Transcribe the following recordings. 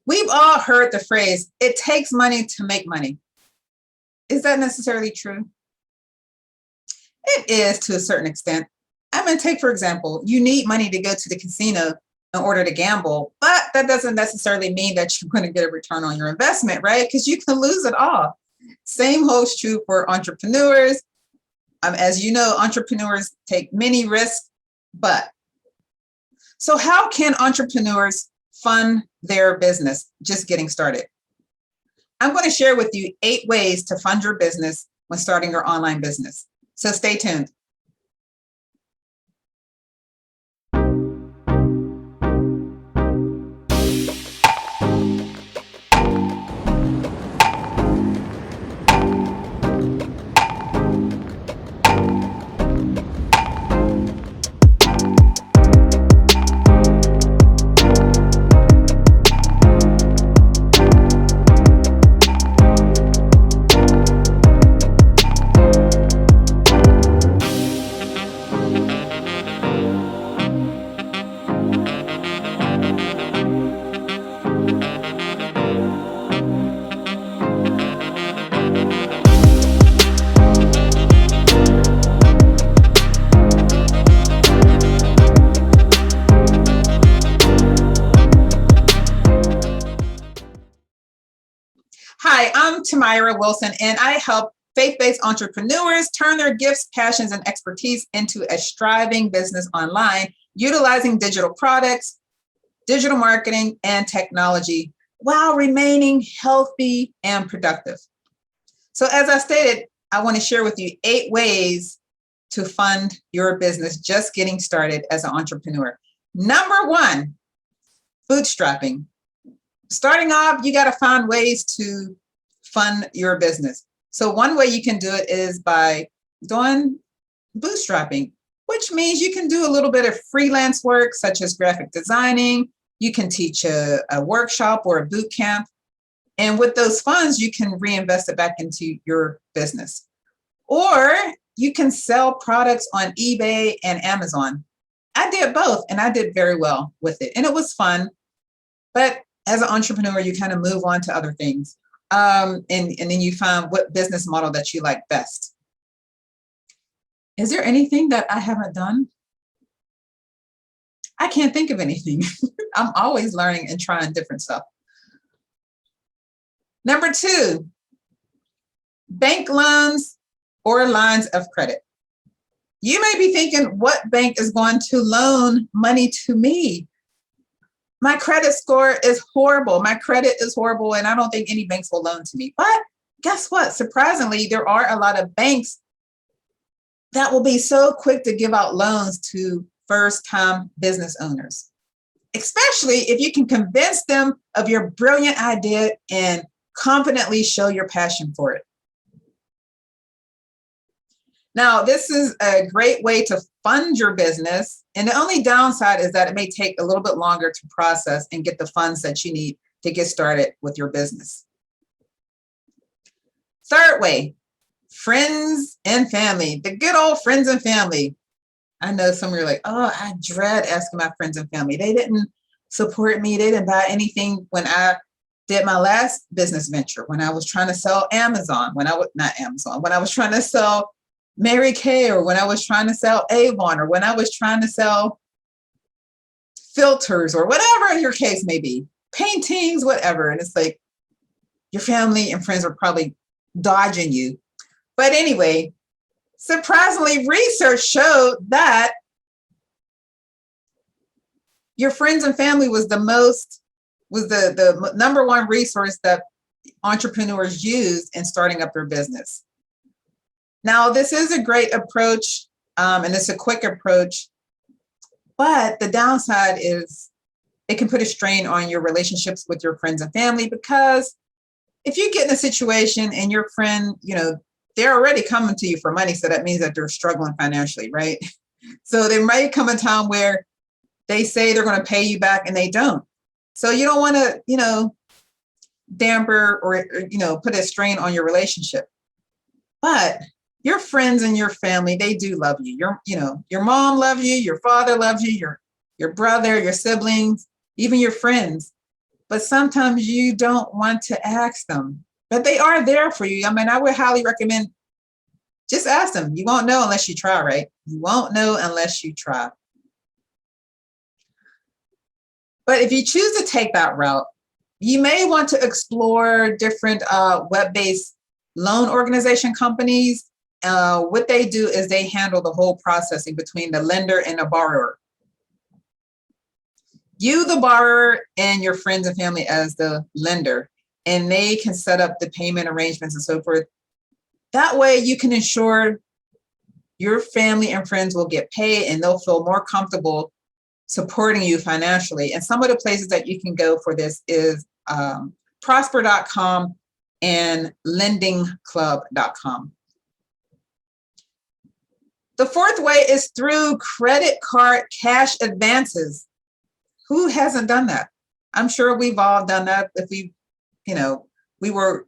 We've all heard the phrase, it takes money to make money. Is that necessarily true? It is to a certain extent. I mean, take, for example, you need money to go to the casino in order to gamble, but that doesn't necessarily mean that you're going to get a return on your investment, right? Because you can lose it all. Same holds true for entrepreneurs. As you know, entrepreneurs take many risks, but so how can entrepreneurs fund their business just getting started? I'm going to share with you 8 ways to fund your business when starting your online business. So stay tuned. Hi, I'm Tamira Wilson, and I help faith-based entrepreneurs turn their gifts, passions, and expertise into a thriving business online, utilizing digital products, digital marketing, and technology while remaining healthy and productive. So as I stated, I want to share with you 8 ways to fund your business just getting started as an entrepreneur. Number 1, bootstrapping. Starting off, you got to find ways to fund your business. So one way you can do it is by doing bootstrapping, which means you can do a little bit of freelance work, such as graphic designing. You can teach a workshop or a boot camp. And with those funds, you can reinvest it back into your business. Or you can sell products on eBay and Amazon. I did both, and I did very well with it. And it was fun. But as an entrepreneur, you kind of move on to other things. And then you find what business model that you like best. Is there anything that I haven't done? I can't think of anything. I'm always learning and trying different stuff. Number 2, bank loans or lines of credit. You may be thinking, what bank is going to loan money to me? My credit score is horrible. My credit is horrible, and I don't think any banks will loan to me. But guess what? Surprisingly, there are a lot of banks that will be so quick to give out loans to first-time business owners, especially if you can convince them of your brilliant idea and confidently show your passion for it. Now, this is a great way to fund your business. And the only downside is that it may take a little bit longer to process and get the funds that you need to get started with your business. Third way, friends and family, the good old friends and family. I know some of you are like, oh, I dread asking my friends and family. They didn't support me. They didn't buy anything when I did my last business venture, when I was trying to sell Amazon, when I was trying to sell Mary Kay, or when I was trying to sell Avon, or when I was trying to sell filters, or whatever your case may be, paintings, whatever. And it's like your family and friends are probably dodging you. But anyway, surprisingly, research showed that your friends and family was the number 1 resource that entrepreneurs use in starting up their business. Now, this is a great approach, and it's a quick approach, but the downside is it can put a strain on your relationships with your friends and family, because if you get in a situation and your friend, they're already coming to you for money, so that means that they're struggling financially, right? So there might come a time where they say they're going to pay you back and they don't. So you don't want to, damper or put a strain on your relationship. But your friends and your family, they do love you. Your mom loves you, your father loves you, your brother, your siblings, even your friends. but sometimes you don't want to ask them, but they are there for you. I mean, I would highly recommend just ask them. You won't know unless you try, right? You won't know unless you try. But if you choose to take that route, you may want to explore different web-based loan organization companies. What they do is they handle the whole processing between the lender and the borrower. You, the borrower, and your friends and family as the lender, and they can set up the payment arrangements and so forth. That way you can ensure your family and friends will get paid and they'll feel more comfortable supporting you financially. And some of the places that you can go for this is prosper.com and lendingclub.com. The fourth way is through credit card cash advances. Who hasn't done that? I'm sure we've all done that. If we were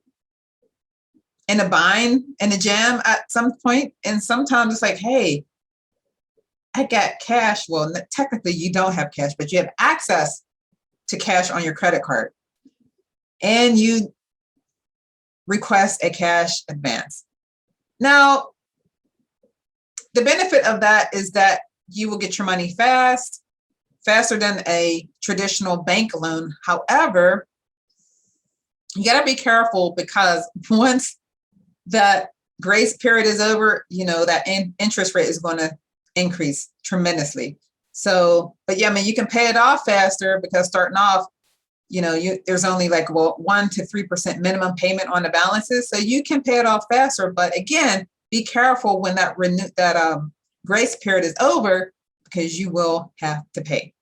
in a bind, in a jam at some point, and sometimes it's like, hey, I got cash. Well, technically you don't have cash, but you have access to cash on your credit card, and you request a cash advance. Now, the benefit of that is that you will get your money faster than a traditional bank loan. However, you got to be careful because once that grace period is over, that interest rate is going to increase tremendously. So, but yeah, I mean, you can pay it off faster because starting off, there's only like 1 to 3% minimum payment on the balances. So you can pay it off faster. But again, be careful when that grace period is over because you will have to pay.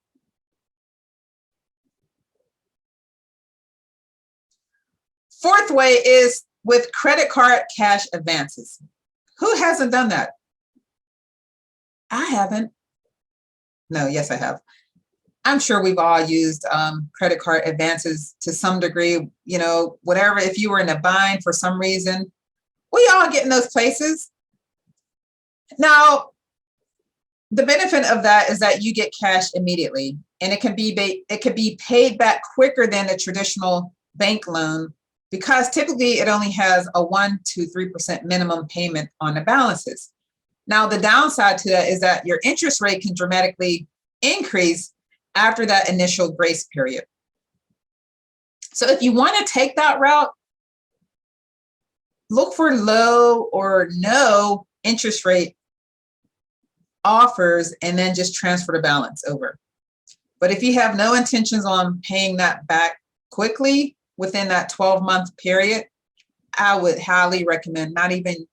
Fourth way is with credit card cash advances. Who hasn't done that? I haven't. No, yes, I have. I'm sure we've all used credit card advances to some degree, whatever. If you were in a bind for some reason, we all get in those places. Now, the benefit of that is that you get cash immediately, and it can be paid back quicker than a traditional bank loan because typically it only has a 1 to 3% minimum payment on the balances. Now, the downside to that is that your interest rate can dramatically increase after that initial grace period. So if you want to take that route, look for low or no interest rate offers and then just transfer the balance over. But if you have no intentions on paying that back quickly within that 12-month period, I would highly recommend not even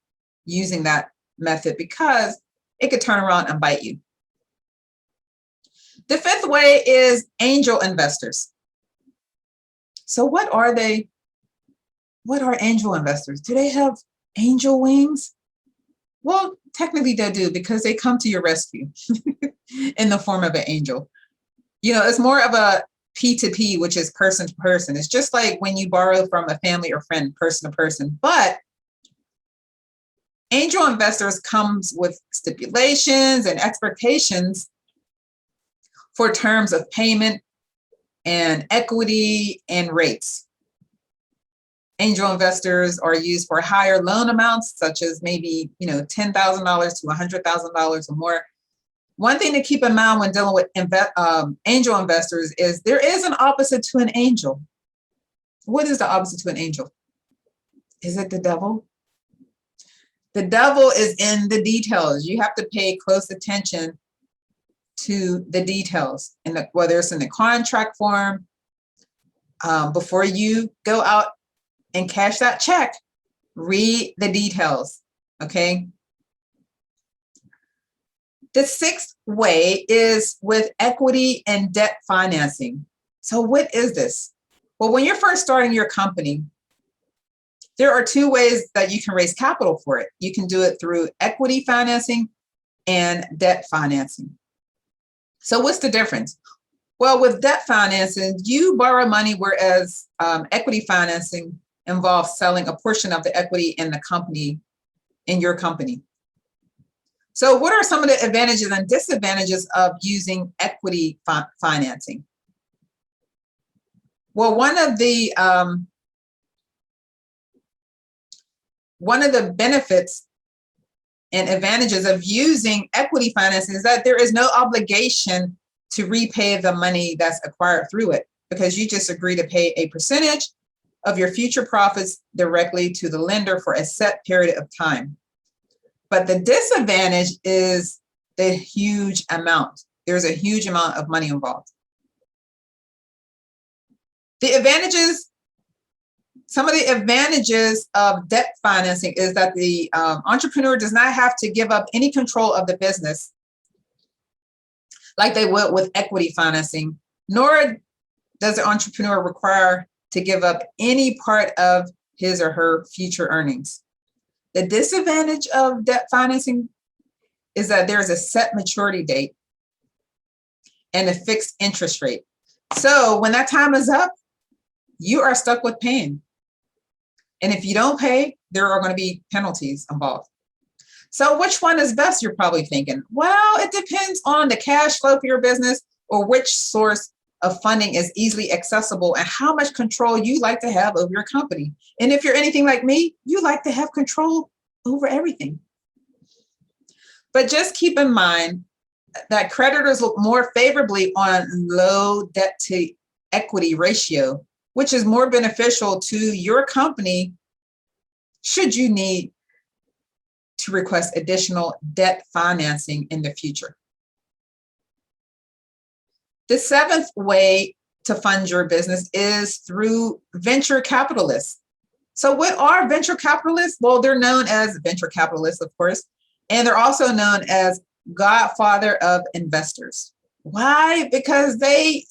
using that method because it could turn around and bite you. The fifth way is angel investors. So what are they? What are angel investors? Do they have angel wings? Well, technically they do because they come to your rescue in the form of an angel. It's more of a P2P, which is person to person. It's just like when you borrow from a family or friend, person to person. But angel investors comes with stipulations and expectations for terms of payment and equity and rates. Angel investors are used for higher loan amounts, such as maybe, $10,000 to $100,000 or more. One thing to keep in mind when dealing with angel investors is there is an opposite to an angel. What is the opposite to an angel? Is it the devil? The devil is in the details. You have to pay close attention to the details, whether it's in the contract form, before you go out and cash that check, read the details, okay? The sixth way is with equity and debt financing. So what is this? Well, when you're first starting your company, there are two ways that you can raise capital for it. You can do it through equity financing and debt financing. So what's the difference? Well, with debt financing, you borrow money, whereas equity financing involves selling a portion of the equity in your company. So what are some of the advantages and disadvantages of using equity financing? Well, one of the benefits and advantages of using equity financing is that there is no obligation to repay the money that's acquired through it, because you just agree to pay a percentage of your future profits directly to the lender for a set period of time. But the disadvantage is the huge amount. There's a huge amount of money involved. Some of the advantages of debt financing is that the entrepreneur does not have to give up any control of the business like they would with equity financing, nor does the entrepreneur require to give up any part of his or her future earnings. The disadvantage of debt financing is that there's a set maturity date and a fixed interest rate. So when that time is up, you are stuck with paying. And if you don't pay, there are going to be penalties involved. So which one is best, you're probably thinking? Well, it depends on the cash flow for your business or which source of funding is easily accessible and how much control you like to have over your company. And if you're anything like me, you like to have control over everything. But just keep in mind that creditors look more favorably on low debt to equity ratio, which is more beneficial to your company should you need to request additional debt financing in the future. The seventh way to fund your business is through venture capitalists. So what are venture capitalists? Well, they're known as venture capitalists, of course, and they're also known as godfather of investors. Why? Because they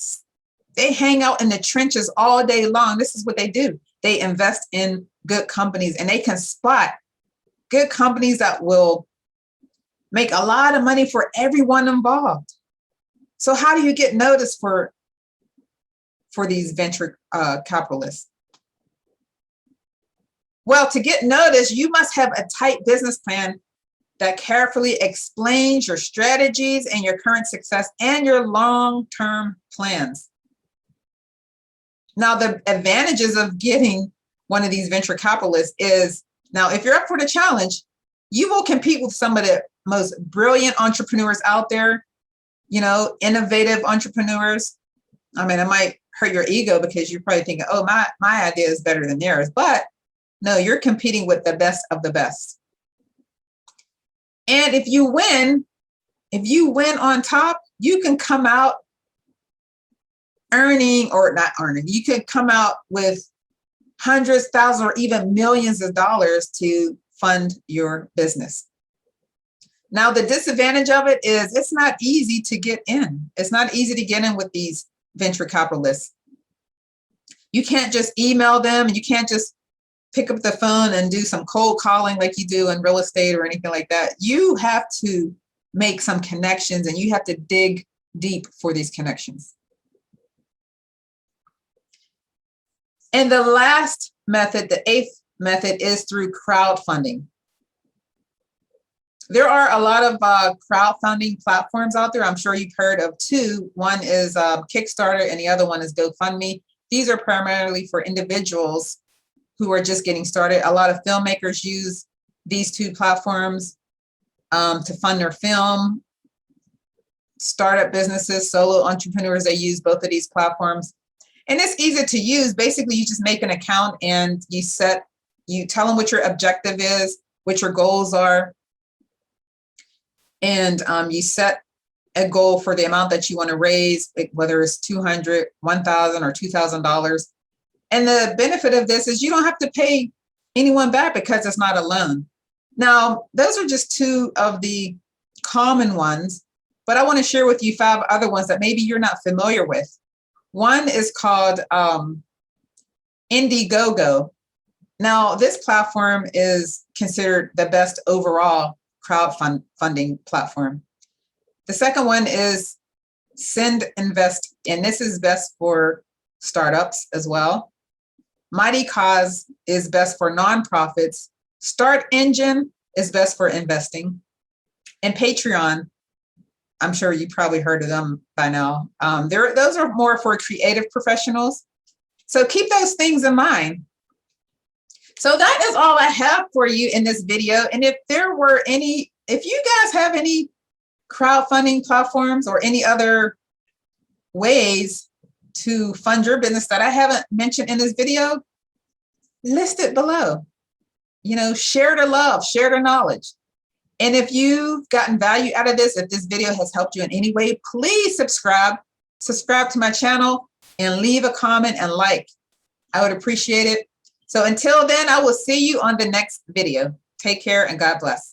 hang out in the trenches all day long. This is what they do. They invest in good companies, and they can spot good companies that will make a lot of money for everyone involved. So how do you get noticed for these venture capitalists? Well, to get noticed, you must have a tight business plan that carefully explains your strategies and your current success and your long-term plans. Now, the advantages of getting one of these venture capitalists is, now, if you're up for the challenge, you will compete with some of the most brilliant entrepreneurs out there, innovative entrepreneurs. I mean, it might hurt your ego because you're probably thinking, oh, my idea is better than theirs. But no, you're competing with the best of the best. And if you win on top, you can come out you can come out with hundreds, thousands, or even millions of dollars to fund your business. Now, the disadvantage of it is it's not easy to get in. It's not easy to get in with these venture capitalists. You can't just email them, and you can't just pick up the phone and do some cold calling like you do in real estate or anything like that. You have to make some connections, and you have to dig deep for these connections. And the last method, the eighth method, is through crowdfunding. There are a lot of crowdfunding platforms out there. I'm sure you've heard of two. One is Kickstarter, and the other one is GoFundMe. These are primarily for individuals who are just getting started. A lot of filmmakers use these two platforms to fund their film. Startup businesses, solo entrepreneurs, they use both of these platforms. And it's easy to use. Basically, you just make an account and you tell them what your objective is, what your goals are. And you set a goal for the amount that you want to raise, whether it's $200, $1,000, or $2,000. And the benefit of this is you don't have to pay anyone back because it's not a loan. Now, those are just two of the common ones, but I want to share with you 5 other ones that maybe you're not familiar with. One is called Indiegogo. Now, this platform is considered the best overall crowdfunding platform. The second one is Send Invest, and this is best for startups as well. Mighty Cause is best for nonprofits. Start Engine is best for investing. And Patreon, I'm sure you probably heard of them by now. Those are more for creative professionals. So keep those things in mind. So that is all I have for you in this video. And if you guys have any crowdfunding platforms or any other ways to fund your business that I haven't mentioned in this video, list it below. Share the love, share the knowledge. And if you've gotten value out of this, if this video has helped you in any way, please subscribe to my channel and leave a comment and like. I would appreciate it. So until then, I will see you on the next video. Take care and God bless.